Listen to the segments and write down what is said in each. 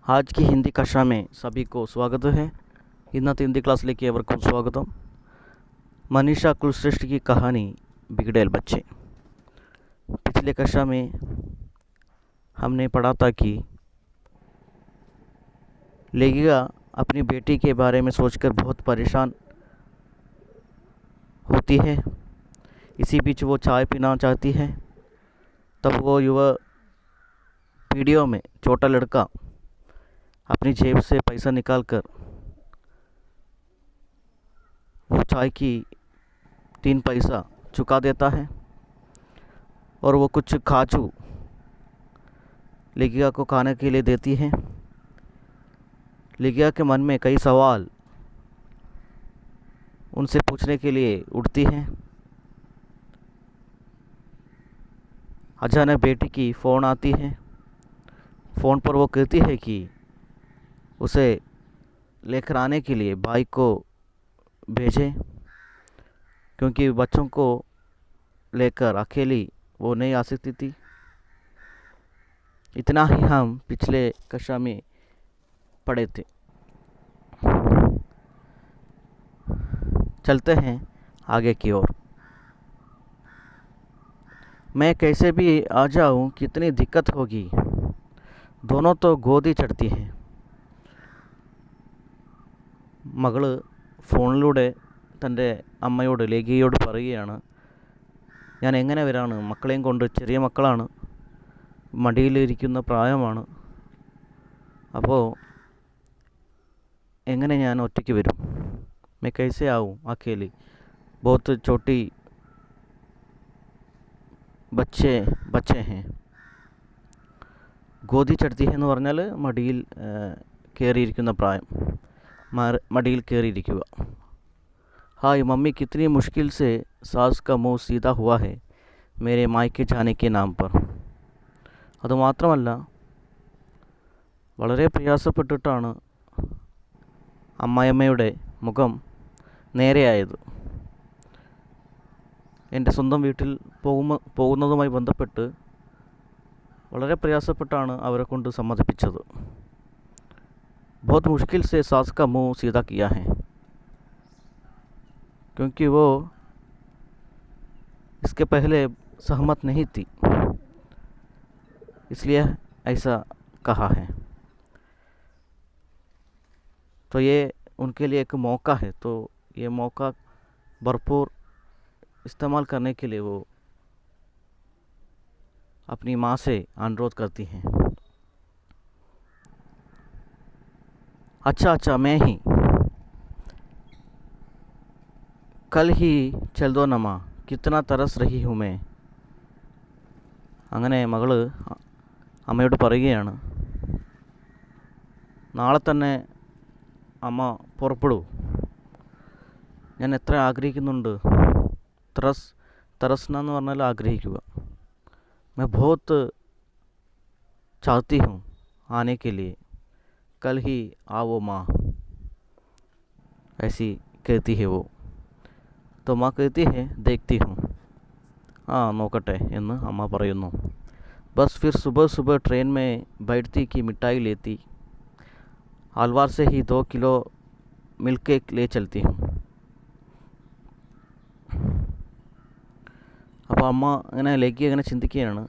आज की हिंदी कक्षा में सभी को स्वागत है। इन्नते हिंदी क्लासिലേക്ക് ഏവർക്കും സ്വാഗതം। मनीषा कुलश्रेष्ठ की कहानी बिगड़ेल बच्चे। पिछले कक्षा में हमने पढ़ा था कि लेखिका अपनी बेटी के बारे में सोचकर बहुत परेशान होती है। इसी बीच वो चाय पीना चाहती है। तब वो युवा पीढ़ियों में छोटा लड़का अपनी जेब से पैसा निकालकर वो चाय की 3 पैसा चुका देता है और वो कुछ काजू लेखिका को खाने के लिए देती है। लेखिका के मन में कई सवाल उनसे पूछने के लिए उठती हैं। अचानक बेटी की फ़ोन आती है। फ़ोन पर वो कहती है कि उसे लेकर आने के लिए बाइक को भेजें, क्योंकि बच्चों को लेकर अकेली वो नहीं आ सकती थी। इतना ही हम पिछले कक्षा में पढ़े थे। चलते हैं आगे की ओर। मैं कैसे भी आ जाऊं, कितनी दिक्कत होगी। दोनों तो गोदी चढ़ती हैं। മകള് ഫോണിലൂടെ തൻ്റെ അമ്മയോട് ലേഖികയോട് പറയുകയാണ്, ഞാൻ എങ്ങനെ വരാണ്, മക്കളെയും കൊണ്ട്, ചെറിയ മക്കളാണ്, മടിയിലിരിക്കുന്ന പ്രായമാണ്, അപ്പോൾ എങ്ങനെ ഞാൻ ഒറ്റയ്ക്ക് വരും? मैं कैसे आऊँ अकेली, बहुत छोटी बच्चे हैं। ഗോതി ചടുത്തി എന്ന് പറഞ്ഞാൽ മടിയിൽ കയറിയിരിക്കുന്ന പ്രായം, മടിയിൽ കയറിയിരിക്കുക। ഹായ് मम्मी, कितनी मुश्किल से सास का मुंह सीधा हुआ है मेरे मायके जाने के नाम पर। അതുമാത്രമല്ല, വളരെ പ്രയാസപ്പെട്ടിട്ടാണ് അമ്മായിയമ്മയുടെ മുഖം നേരെയായത്। എൻ്റെ സ്വന്തം വീട്ടിൽ പോകുന്നതുമായി ബന്ധപ്പെട്ട് വളരെ പ്രയാസപ്പെട്ടാണ് അവരെ കൊണ്ട് സമ്മതിപ്പിച്ചത്। बहुत मुश्किल से सास का मुंह सीधा किया है, क्योंकि वो इसके पहले सहमत नहीं थी, इसलिए ऐसा कहा है। तो ये उनके लिए एक मौका है, तो ये मौका भरपूर इस्तेमाल करने के लिए वो अपनी माँ से अनुरोध करती हैं। अच्छा मैं ही, कल ही चल दो नमा, कितना तरस रही हूँ मैं। അങ്ങനെ മകള് അമ്മയോട് പറയുകയാണ്, നാളെ തന്നെ അമ്മ പുറപ്പെടൂ, ഞാൻ എത്ര ആഗ്രഹിക്കുന്നുണ്ട്। तरसना എന്ന് പറഞ്ഞാൽ ആഗ്രഹിക്കുക। मैं बहुत चाहती हूँ आने के लिए, कल ही आओ माँ, ऐसी कहती है वो। तो माँ कहती है देखती हूँ, हाँ നോക്കട്ടെ എന്ന് അമ്മ പറയുന്നു। बस फिर सुबह सुबह ट्रेन में बैठती कि मिठाई लेती, अलवार से ही 2 किलो मिल्क केक ले चलती हूँ। അപ്പോൾ അമ്മ അങ്ങനെ ലേഖി അങ്ങനെ ചിന്തിക്കുകയാണ്,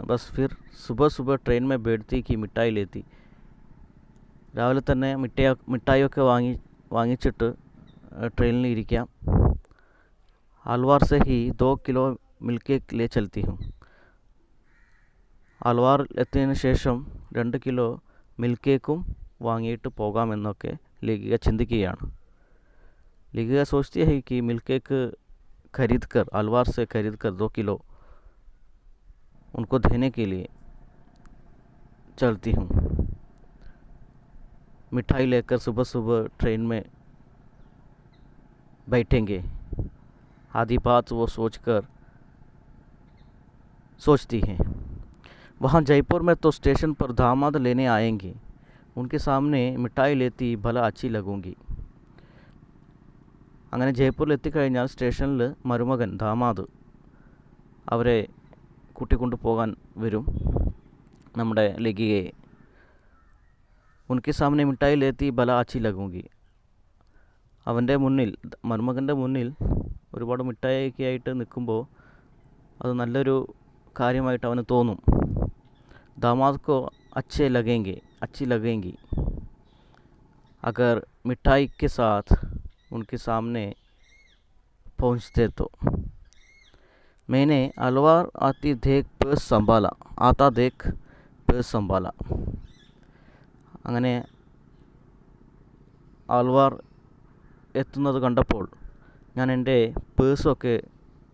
ബസ് ഫിർ സുബഹ സുബഹ ട്രെയിൻ മേ ബേഡ്ത്തി കി മിഠായി ലേത്തി, രാവിലെ തന്നെ മിഠായിയൊക്കെ വാങ്ങിച്ചിട്ട് ട്രെയിനിൽ ഇരിക്കാം। അൽവാർ സെ ഹി 2 കിലോ മിൽക്ക് കേക്ക് ലേ ചൽത്തി ഹും, അൽവാർ എത്തിയതിന് ശേഷം 2 കിലോ മിൽക്ക് കേക്കും വാങ്ങിയിട്ട് പോകാമെന്നൊക്കെ ലേഖിക ചിന്തിക്കുകയാണ്। ലേഖിക सोचती है कि मिल्क केक खरीद कर, अलवार से खरीद कर 2 किलो उनको देने के लिए चलती हूँ। मिठाई लेकर सुबह सुबह ट्रेन में बैठेंगे, आधी बात वो सोचती हैं। वहाँ जयपुर में तो स्टेशन पर दामाद लेने आएंगे, उनके सामने मिठाई लेती भला अच्छी लगूंगी। അങ്ങനെ ജയ്പൂരിൽ എത്തിക്കഴിഞ്ഞാൽ സ്റ്റേഷനിൽ മരുമകൻ ദാമാദ് അവരെ കൂട്ടിക്കൊണ്ടു പോകാൻ വരും നമ്മുടെ ലേഖികയെ। उनके सामने मिठाई लेती भला अच्छी लगूंगी. അവൻ്റെ മുന്നിൽ, മരുമകൻ്റെ മുന്നിൽ ഒരുപാട് മിഠായിയൊക്കെ ആയിട്ട് നിൽക്കുമ്പോൾ അത് നല്ലൊരു കാര്യമായിട്ട് അവന് തോന്നും. दामाद को अच्छे लगेंगी अगर मिठाई के साथ उनके सामने पहुंचते तो. मैंने अलवार आता देख പേഴ്സ് സംഭാല. അങ്ങനെ ആൽവാർ എത്തുന്നത് കണ്ടപ്പോൾ ഞാൻ എൻ്റെ പേഴ്സൊക്കെ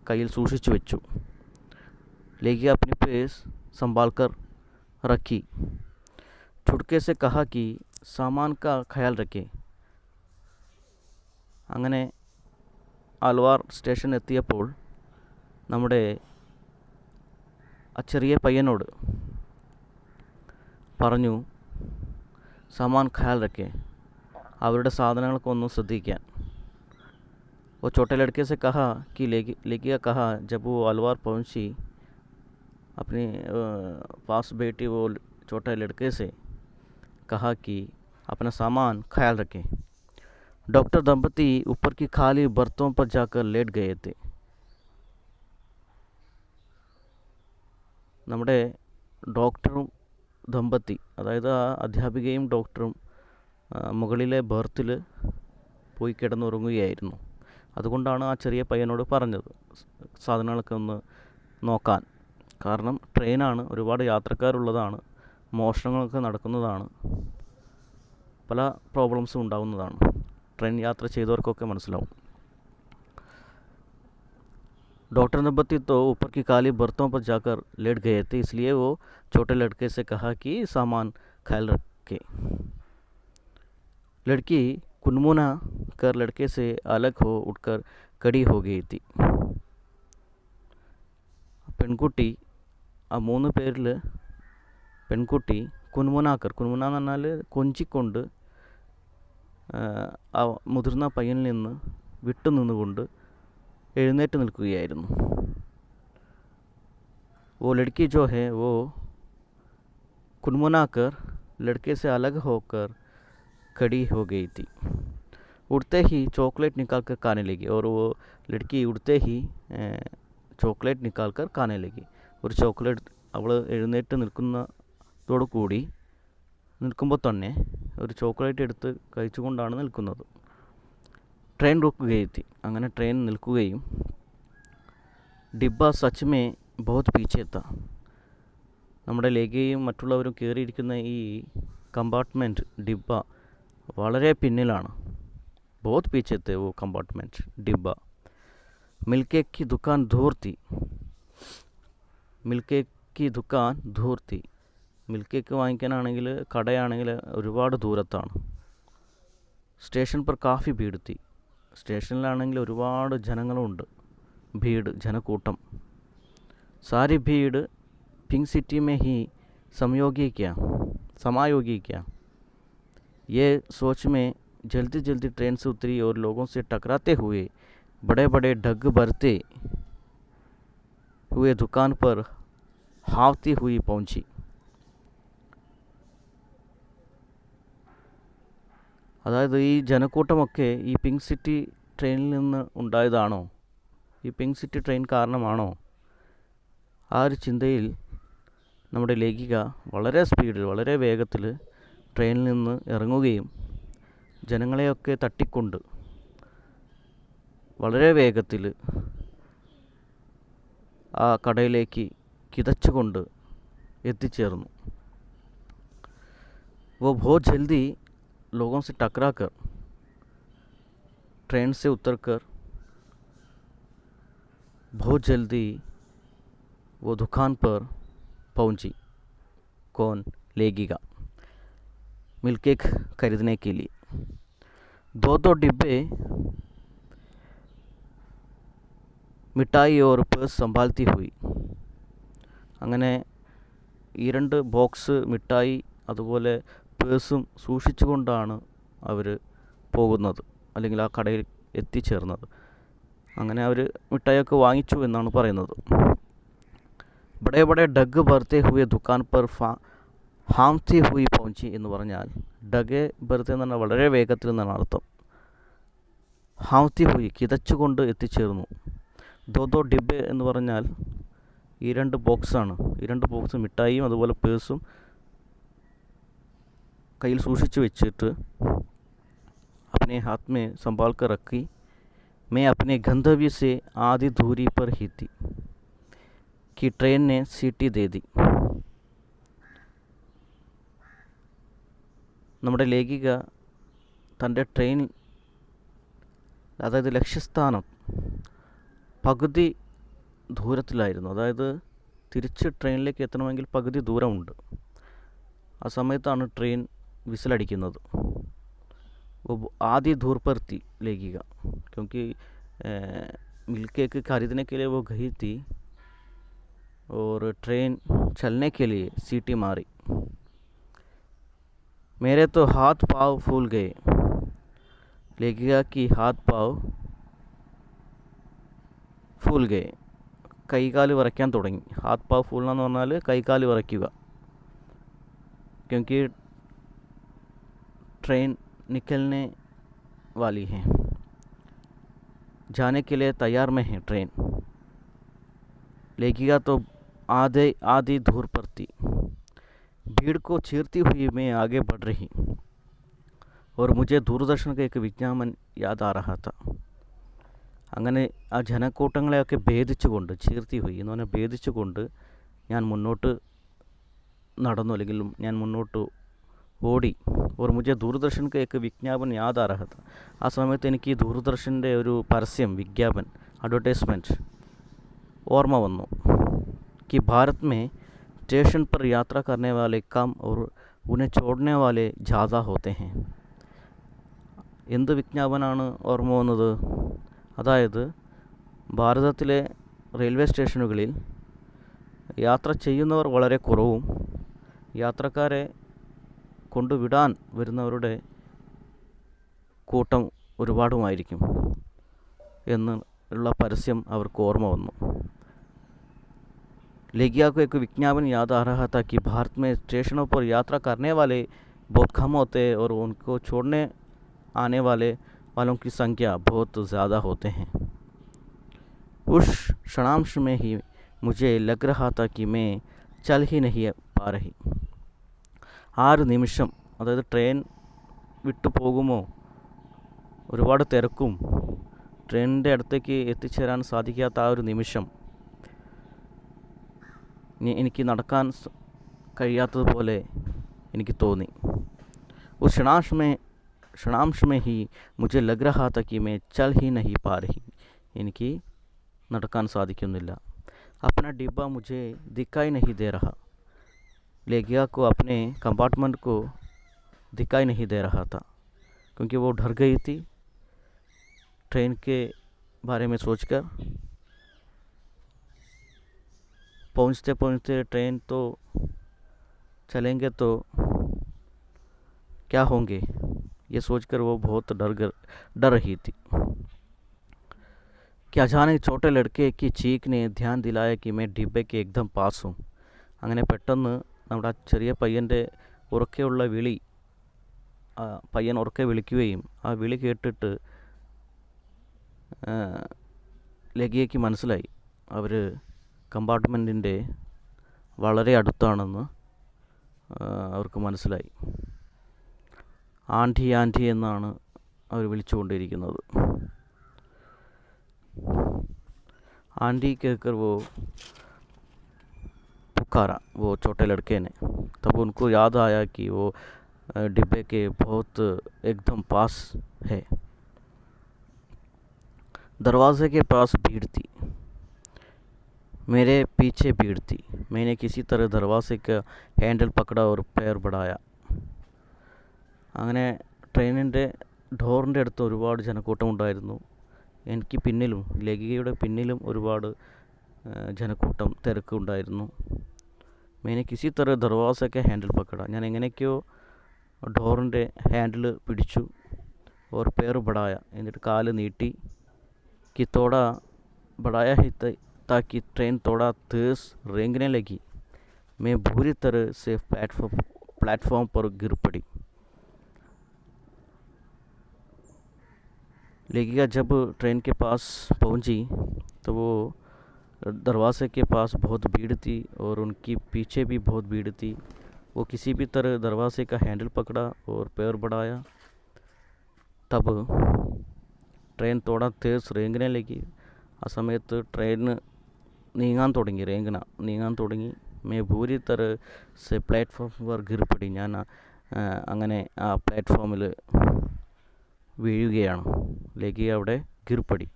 കയ്യിൽ സൂക്ഷിച്ചു വെച്ചു. लेगी अपनी पर्स संभाल कर रखी. छुटके से कहा कि सामान का ख्याल रखे. അങ്ങനെ ആൽവാർ സ്റ്റേഷൻ എത്തിയപ്പോൾ നമ്മുടെ ആ ചെറിയ പയ്യനോട് പറഞ്ഞു, സാമാൻ ഖയാൽ रखे, അവരുടെ സാധനങ്ങളൊക്കെ ഒന്ന് ശ്രദ്ധിക്കാൻ. वो छोटे लड़के से कहा कि लेगी कहा जब वो अलवार पहुंची अपने पास बैठी वो छोटे लड़के से कहा कि अपना सामान ख्याल रखें. डॉक्टर दंपति ऊपर की खाली बर्तों पर जाकर लेट गए थे. നമ്മുടെ ഡോക്ടറും ദമ്പതി, അതായത് ആ അധ്യാപികയും ഡോക്ടറും മുകളിലെ ബർത്തിൽ പോയി കിടന്നുറങ്ങുകയായിരുന്നു. അതുകൊണ്ടാണ് ആ ചെറിയ പയ്യനോട് പറഞ്ഞത് സാധനങ്ങളൊക്കെ ഒന്ന് നോക്കാൻ. കാരണം ട്രെയിനാണ്, ഒരുപാട് യാത്രക്കാരുള്ളതാണ്, മോഷണങ്ങളൊക്കെ നടക്കുന്നതാണ്, പല പ്രോബ്ലംസും ഉണ്ടാകുന്നതാണ്. ട്രെയിൻ യാത്ര ചെയ്തവർക്കൊക്കെ മനസ്സിലാവും. डॉक्टर दंपति तो ऊपर की काली बर्तों पर जाकर लेट गए थे, इसलिए वो छोटे लड़के से कहा कि सामान ख्याल रखे. लड़की कुनमुना कर लड़के से अलग हो उठकर खड़ी हो गई थी. പെൺകുട്ടി, ആ 3 പേരിൽ പെൺകുട്ടി കുൻമുനാക്കർ, കുൻമുന എന്ന് പറഞ്ഞാൽ കൊഞ്ചിക്കൊണ്ട് ആ മുതിർന്ന പയ്യനിൽ നിന്ന് വിട്ടുനിന്നുകൊണ്ട് എഴുന്നേറ്റ് നിൽക്കുകയായിരുന്നു. वो लड़की जो है वो कुनमुनाकर लड़के से अलग होकर खड़ी हो गई थी. उड़ते ही चॉकलेट निकाल कर खाने लगी. और वो लड़की उड़ते ही ചോക്ലേറ്റ് നിക്കാൽ കർ ഖാനെ ലഗി. ഒരു ചോക്ലേറ്റ് അവൾ എഴുന്നേറ്റ് നിൽക്കുന്നതോടു കൂടി നിൽക്കുമ്പോൾ തന്നെ ഒരു ചോക്ലേറ്റ് എടുത്ത് കഴിച്ചുകൊണ്ടാണ് നിൽക്കുന്നത്. ട്രെയിൻ റുക്കുകയെത്തി. അങ്ങനെ ട്രെയിൻ നിൽക്കുകയും ഡിബ്ബ സച്ച് മേ ബഹുത് പീച്ചെ താ. നമ്മുടെ ലേഖയും മറ്റുള്ളവരും കയറിയിരിക്കുന്ന ഈ കമ്പാർട്ട്മെൻറ്റ് ഡിബ്ബ വളരെ പിന്നിലാണ്. ബഹുത് പീച്ചെ തെ വോ കമ്പാർട്ട്മെൻറ്റ് ഡിബ്ബ. मिल्क की दुकान दूर थी. മിൽക്ക് കേക്ക് ദുക്കാൻ ദൂർ തി. മിൽക്ക് കേക്ക് വാങ്ങിക്കാനാണെങ്കിൽ കടയാണെങ്കിൽ ഒരുപാട് ദൂരത്താണ്. സ്റ്റേഷൻ पर काफ़ी भीड़ थी. സ്റ്റേഷനിലാണെങ്കിൽ ഒരുപാട് ജനങ്ങളുണ്ട്. ഭീഡ്, ജനക്കൂട്ടം. सारी भीड़ पिंक सिटी में ही समायोगी क्या. ये सोच में जल्दी जल्दी ट्रेन से उतरी और लोगों से टकराते हुए बड़े बड़े ढग भरते हुए दुकान पर हाँफती हुई पहुंची. അതായത് ഈ ജനക്കൂട്ടമൊക്കെ ഈ പിങ്ക് സിറ്റി ട്രെയിനിൽ നിന്ന് ഉണ്ടായതാണോ, ഈ പിങ്ക് സിറ്റി ട്രെയിൻ കാരണമാണോ? ആ ഒരു ചിന്തയിൽ നമ്മുടെ ലേഖിക വളരെ സ്പീഡിൽ, വളരെ വേഗത്തിൽ ട്രെയിനിൽ നിന്ന് ഇറങ്ങുകയും ജനങ്ങളെയൊക്കെ തട്ടിക്കൊണ്ട് വളരെ വേഗത്തിൽ ആ കടയിലേക്ക് കിതച്ചുകൊണ്ട് എത്തിച്ചേർന്നു. वो बहुत जल्दी लोगों से टकरा कर ट्रेन से उतरकर बहुत जल्दी वो दुकान पर पहुंची. कौन? लेगीगा. मिल्क केक खरीदने के लिए. दो डिब्बे മിഠായി ഓർ പേഴ്സ് സംഭാൽത്തി ഹുയി. അങ്ങനെ ഈ 2 ബോക്സ് മിഠായി അതുപോലെ പേഴ്സും സൂക്ഷിച്ചുകൊണ്ടാണ് അവർ പോകുന്നത്, അല്ലെങ്കിൽ ആ കടയിൽ എത്തിച്ചേർന്നത്. അങ്ങനെ അവർ മിഠായിയൊക്കെ വാങ്ങിച്ചു എന്നാണ് പറയുന്നത്. ബഡേ ബഡേ ഡഗ് ഭർത്തെ ഹുയെ ദുക്കാൻ പർ ഹാംതി ഹുയി പൗഞ്ചി എന്ന് പറഞ്ഞാൽ ഡഗെ ബർത്തെ എന്ന് പറഞ്ഞാൽ വളരെ വേഗത്തിൽ എന്നാണ് അർത്ഥം. ഹാവത്തി ഹുയി കിതച്ചുകൊണ്ട് എത്തിച്ചേർന്നു. ദോ ഡിബെ എന്ന് പറഞ്ഞാൽ ഈ 2 ബോക്സാണ്. ഈ 2 ബോക്സ് മിഠായിയും അതുപോലെ പേഴ്സും കയ്യിൽ സൂക്ഷിച്ചു വെച്ചിട്ട് अपने हाथ में संभाल कर रखी. मैं अपने गंतव्य से आधी दूरी पर ही थी कि ट्रेन ने सीटी दे दी. നമ്മുടെ ലേഖിക തൻ്റെ ട്രെയിൻ, അതായത് ലക്ഷ്യസ്ഥാനം പകുതി ദൂരത്തിലായിരുന്നു. അതായത് തിരിച്ച് ട്രെയിനിലേക്ക് എത്തണമെങ്കിൽ പകുതി ദൂരമുണ്ട്. ആ സമയത്താണ് ട്രെയിൻ വിസിലടിക്കുന്നത്. वो आधी दूर पर थी लेगीगा, क्योंकि मिल्क केक खरीदने के लिए वो गई थी और ट्रेन चलने के लिए सीटी मारी. मेरे तो हाथ पाँव फूल गए. लेगीगा की हाथ पाँव फूल गए. കൈകാല് വിറയ്ക്കാൻ തുടങ്ങി. ഹാത്ത് പാവ് ഫൂൾ എന്ന് പറഞ്ഞാൽ കൈകാല് വിറയ്ക്കുക. क्योंकि ट्रेन निकलने वाली है, जाने के लिए तैयार में है ट्रेन. लेगीगा तो आधी दूर पर थी. भीड़ को चीरती हुई मैं आगे बढ़ रही और मुझे दूरदर्शन का एक विज्ञापन याद आ रहा था. അങ്ങനെ ആ ജനക്കൂട്ടങ്ങളെയൊക്കെ ഭേദിച്ചുകൊണ്ട്, ചീർത്തി ഹുയി എന്ന് പറഞ്ഞാൽ ഭേദിച്ചുകൊണ്ട് ഞാൻ മുന്നോട്ട് നടന്നു, അല്ലെങ്കിൽ ഞാൻ മുന്നോട്ട് ഓടി. और मुझे दूरदर्शन का एक विज्ञापन याद आ रहा था. ആ സമയത്ത് എനിക്ക് ദൂരദർശൻ്റെ ഒരു പരസ്യം, വിജ്ഞാപൻ, അഡ്വർടൈസ്മെൻറ്റ് ഓർമ്മ വന്നു. कि भारत में स्टेशन पर यात्रा करने वाले कम और उन्हें छोड़ने वाले ज़्यादा होते हैं. എന്ത് വിജ്ഞാപനമാണ് ഓർമ്മ വന്നത്? അതായത് ഭാരതത്തിലെ റെയിൽവേ സ്റ്റേഷനുകളിൽ യാത്ര ചെയ്യുന്നവർ വളരെ കുറവും യാത്രക്കാരെ കൊണ്ടുവിടാൻ വരുന്നവരുടെ കൂട്ടം ഒരുപാടുമായിരിക്കും എന്നുള്ള പരസ്യം അവർക്ക് ഓർമ്മ വന്നു. लेगिया को एक विज्ञापन याद आ रहा था कि भारत में स्टेशनों पर यात्रा करने वाले बहुत कम होते हैं और उनको छोड़ने आने वालों की संख्या बहुत ज़्यादा होते हैं. उस क्षणांश में ही मुझे लग रहा था कि मैं चल ही नहीं पा रही. 6 നിമിഷം, അതായത് ട്രെയിൻ വിട്ടു പോകുമോ, ഒരുപാട് തിരക്കും, ട്രെയിനിൻ്റെ അടുത്തേക്ക് എത്തിച്ചേരാൻ സാധിക്കാത്ത ആ ഒരു നിമിഷം എനിക്ക് നടക്കാൻ കഴിയാത്തതുപോലെ എനിക്ക് തോന്നി. उस क्षणांश में ही मुझे लग रहा था कि मैं चल ही नहीं पा रही. എനിക്ക് നടക്കാൻ സാധിക്കുന്നില്ല. अपना डिब्बा मुझे दिखाई नहीं दे रहा. लेगिया को अपने कंपार्टमेंट को दिखाई नहीं दे रहा था, क्योंकि वो डर गई थी ट्रेन के बारे में सोचकर. पहुंचते पहुंचते ट्रेन तो चलेंगे तो क्या होंगे, ये सोचकर वो बहुत डर रही थी. कि अचानक छोटे लड़के की चीख ने ध्यान दिलाया कि मैं डिब्बे के एकदम पास हूँ. അങ്ങനെ പെട്ടെന്ന് നമ്മുടെ ആ ചെറിയ പയ്യൻ്റെ ഉറക്കെയുള്ള വിളി, പയ്യൻ ഉറക്കെ വിളിക്കുകയും ആ വിളി കേട്ടിട്ട് ലഗിയയ്ക്ക് മനസ്സിലായി അവർ കമ്പാർട്ട്മെൻറ്റിൻ്റെ വളരെ അടുത്താണെന്ന് അവർക്ക് മനസ്സിലായി. ആൻറ്റി ആൻറ്റി എന്നാണ് അവർ വിളിച്ചുകൊണ്ടിരിക്കുന്നത്. आंटी कहकर वो पुकारा वो छोटे लड़के ने. तब उनको याद आया कि वो डिब्बे के बहुत एकदम पास है. दरवाजे के पास भीड़ थी, मेरे पीछे भीड़ थी. मैंने किसी तरह दरवाजे का हैंडल पकड़ा और पैर बढ़ाया. അങ്ങനെ ട്രെയിനിൻ്റെ ഡോറിൻ്റെ അടുത്ത് ഒരുപാട് ജനക്കൂട്ടം ഉണ്ടായിരുന്നു. എനിക്ക് പിന്നിലും, ലഗികയുടെ പിന്നിലും ഒരുപാട് ജനക്കൂട്ടം തിരക്കുണ്ടായിരുന്നു. മേനെ കിസി തര ദർവാസയൊക്കെ ഹാൻഡിൽ പക്കട. ഞാൻ എങ്ങനെയൊക്കെയോ ഡോറിൻ്റെ ഹാൻഡിൽ പിടിച്ചു. ഓർ പേർ ബടായ, എന്നിട്ട് കാല് നീട്ടി. कि थोड़ा बढ़ाया ही ताकि ट्रेन थोड़ा तेज रेंगने लगी. मैं बुरी तरह से प्लेटफॉर्म पर गिर पड़ी. लेखिका जब ट्रेन के पास पहुंची तो वो दरवाजे के पास बहुत भीड़ थी और उनकी पीछे भी बहुत भीड़ थी। वो किसी भी तरह दरवाजे का हैंडल पकड़ा और पैर बढ़ाया। तब ട്രെയിൻ थोड़ा तेज़ रेंगने लगी. ആ സമയത്ത് ട്രെയിൻ നീങ്ങാൻ തുടങ്ങി. मैं पूरी तरह से प्लेटफॉर्म पर गिर पड़ी. ഞാൻ അങ്ങനെ ആ പ്ലാറ്റ്ഫോമിൽ വീഴുകയാണ്. ലേഖിക അവിടെ ഗിർപടി,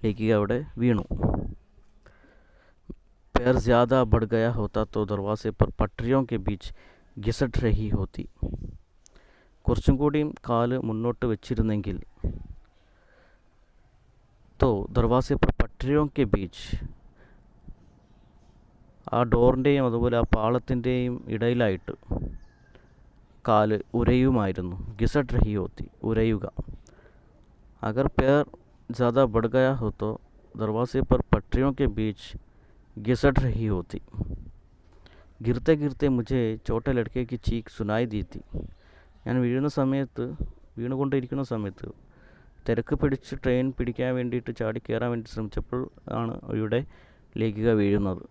ലേഖിക അവിടെ വീണു. पैर ज़्यादा बढ़ गया होता तो दरवाजे पर पटरियों के बीच घिसट रही होती. കുറച്ചും കൂടിയും കാല് മുന്നോട്ട് വെച്ചിരുന്നെങ്കിൽ तो दरवाजे पर पटरियों के बीच ആ ഡോറിൻ്റെയും അതുപോലെ ആ പാളത്തിൻ്റെയും ഇടയിലായിട്ട് കാല് ഉരയുമായിരുന്നു. ഗിസട്ട് രഹി ഹോത്തി, ഉരയുക. अगर पैर ज़्यादा बढ़ गया हो तो दरवाजे पर पटरियों के बीच घिसट रही होती. गिरते गिरते मुझे छोटे लड़के की चीख सुनाई दी थी. ഞാൻ വീണുകൊണ്ടിരിക്കുന്ന സമയത്ത് തിരക്ക് പിടിച്ച് ട്രെയിൻ പിടിക്കാൻ വേണ്ടിയിട്ട് ചാടി കയറാൻ വേണ്ടി ശ്രമിച്ചപ്പോൾ ആണ് ഇവിടെ ലേഖിക വീഴുന്നത്.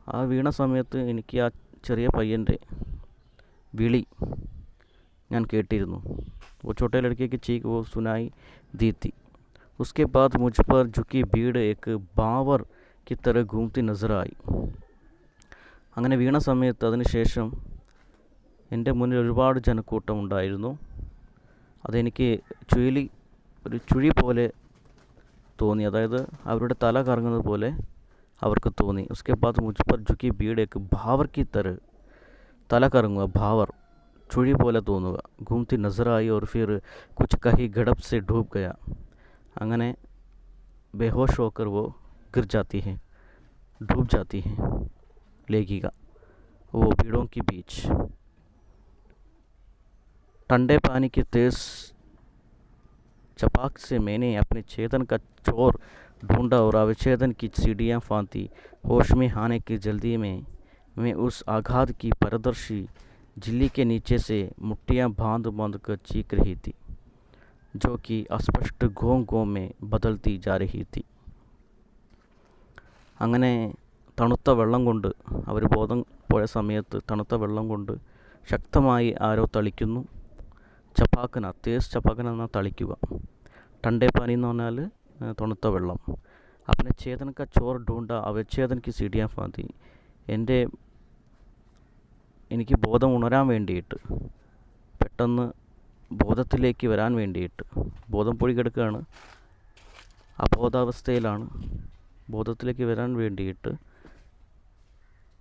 ആ വീണ സമയത്ത് എനിക്ക് ആ ചെറിയ പയ്യൻ്റെ വിളി ഞാൻ കേട്ടിരുന്നു. वो छोटे लड़के की चीख वो सुनाई दी थी. उसके बाद मुझ पर झुकी भीड़ एक बावर की तरह घूमती नजर आई. അങ്ങനെ വീണ സമയത്ത് അതിന് ശേഷം എൻ്റെ മുന്നിൽ ഒരുപാട് ജനക്കൂട്ടം ഉണ്ടായിരുന്നു. അതെനിക്ക് ഒരു ചുഴി പോലെ തോന്നി. അതായത് അവരുടെ തല കറങ്ങുന്നത് പോലെ അവർക്ക് തോന്നി. उसके बाद मुझ पर झुकी भीड़ एक भावर की तरह, തല കറങ്ങുക, ഭാവർ, ചുഴി പോലെ തോന്നുക. घूमती नजर आई और फिर कुछ कहीं गड़प से डूब गया. അങ്ങനെ बेहोश होकर वो गिर जाती है, डूब जाती है लेखिका वो भीड़ों के बीच. ठंडे पानी की तेज़ चपाक से मैंने अपने चेतन का चोर ढूंढा और अवचेतन की सीढ़ियाँ फांती. होश में आने की जल्दी में मैं उस आघात की पारदर्शी झिल्ली के नीचे से मुट्ठियाँ बांध बांध कर चीख रही थी, जो कि अस्पष्ट घों घों में बदलती जा रही थी. അങ്ങനെ തണുത്ത വെള്ളം കൊണ്ട്, അവർ ബോധം പോയ സമയത്ത് തണുത്ത വെള്ളം കൊണ്ട് ശക്തമായി ആരോ തളിക്കുന്നു. ചപ്പാക്കന, തേസ് ചപ്പാക്കന എന്നാൽ തളിക്കുക. ടണ്ടേ പാനി എന്ന് പറഞ്ഞാൽ തണുത്ത വെള്ളം. अपने चेतन का चोर ढूंढा अवचेतन की सीढ़ियाँ फांती. എനിക്ക് ബോധം ഉണരാൻ വേണ്ടിയിട്ട്, പെട്ടെന്ന് ബോധത്തിലേക്ക് വരാൻ വേണ്ടിയിട്ട്, ബോധം പൊടി കിടക്കുകയാണ്, അബോധാവസ്ഥയിലാണ്, ബോധത്തിലേക്ക് വരാൻ വേണ്ടിയിട്ട്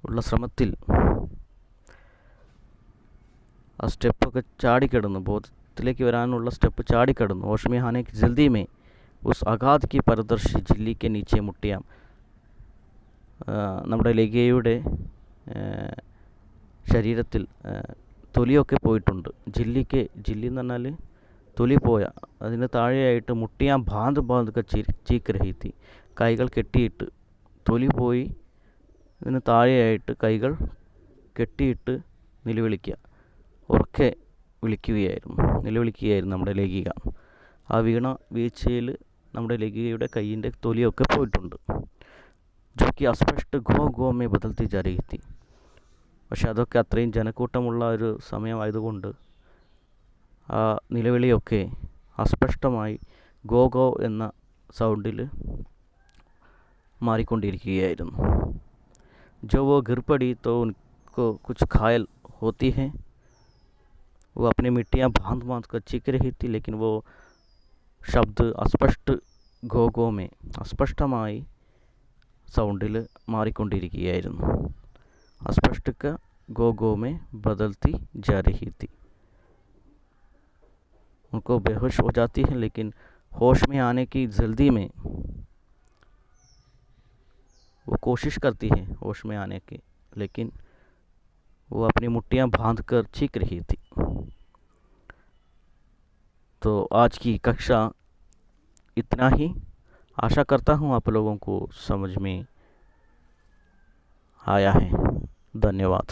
ഉള്ള ശ്രമത്തിൽ ആ സ്റ്റെപ്പൊക്കെ ചാടിക്കിടന്നു, ബോധത്തിലേക്ക് വരാനുള്ള സ്റ്റെപ്പ് ചാടിക്കിടന്നു. ഓഷ്മി ഹാനെ കി ജൽദി മേ ഉസ് അഗാധ് കി പരദർശി ജില്ലി കെ നീച്ചെ മുട്ടിയാം. നമ്മുടെ ലേഖികയുടെ ശരീരത്തിൽ തൊലിയൊക്കെ പോയിട്ടുണ്ട്. ജില്ലി എന്ന് പറഞ്ഞാൽ തൊലി പോയ, അതിന് താഴെയായിട്ട് മുട്ടിയാൻ ബാന്ത് ബാന്ത് ചീക്ക് രഹിത്തി, കൈകൾ കെട്ടിയിട്ട്, തൊലി പോയി ഇതിന് താഴെയായിട്ട് കൈകൾ കെട്ടിയിട്ട് നിലവിളിക്കുക, ഉറക്കെ നിലവിളിക്കുകയായിരുന്നു നമ്മുടെ ലേഖിക. ആ വീഴ്ചയിൽ നമ്മുടെ ലേഖികയുടെ കൈയിൻ്റെ തൊലിയൊക്കെ പോയിട്ടുണ്ട്. जो कि अस्पष्ट घो घो में बदलती जा रही थी. പക്ഷെ അതൊക്കെ അത്രയും ജനക്കൂട്ടമുള്ള ഒരു സമയമായതുകൊണ്ട് ആ നിലവിളിയൊക്കെ അസ്പഷ്ടമായി ഗോ ഗോ എന്ന സൗണ്ടിൽ മാറിക്കൊണ്ടിരിക്കുകയായിരുന്നു. जो वो गिर पड़ी तो उनको कुछ घायल होती है. वो अपनी मिट्टियाँ बांध बांध कर चीख रही थी, लेकिन वो शब्द अस्पष्ट ഗോ ഗോ में, അസ്പഷ്ടമായി സൗണ്ടിൽ മാറിക്കൊണ്ടിരിക്കുകയായിരുന്നു. अस्पष्ट का गो गो में बदलती जा रही थी. उनको बेहोश हो जाती है, लेकिन होश में आने की जल्दी में वो कोशिश करती है होश में आने की, लेकिन वो अपनी मुट्ठियाँ बांध कर चीख रही थी. तो आज की कक्षा इतना ही. आशा करता हूँ आप लोगों को समझ में आया है. धन्यवाद.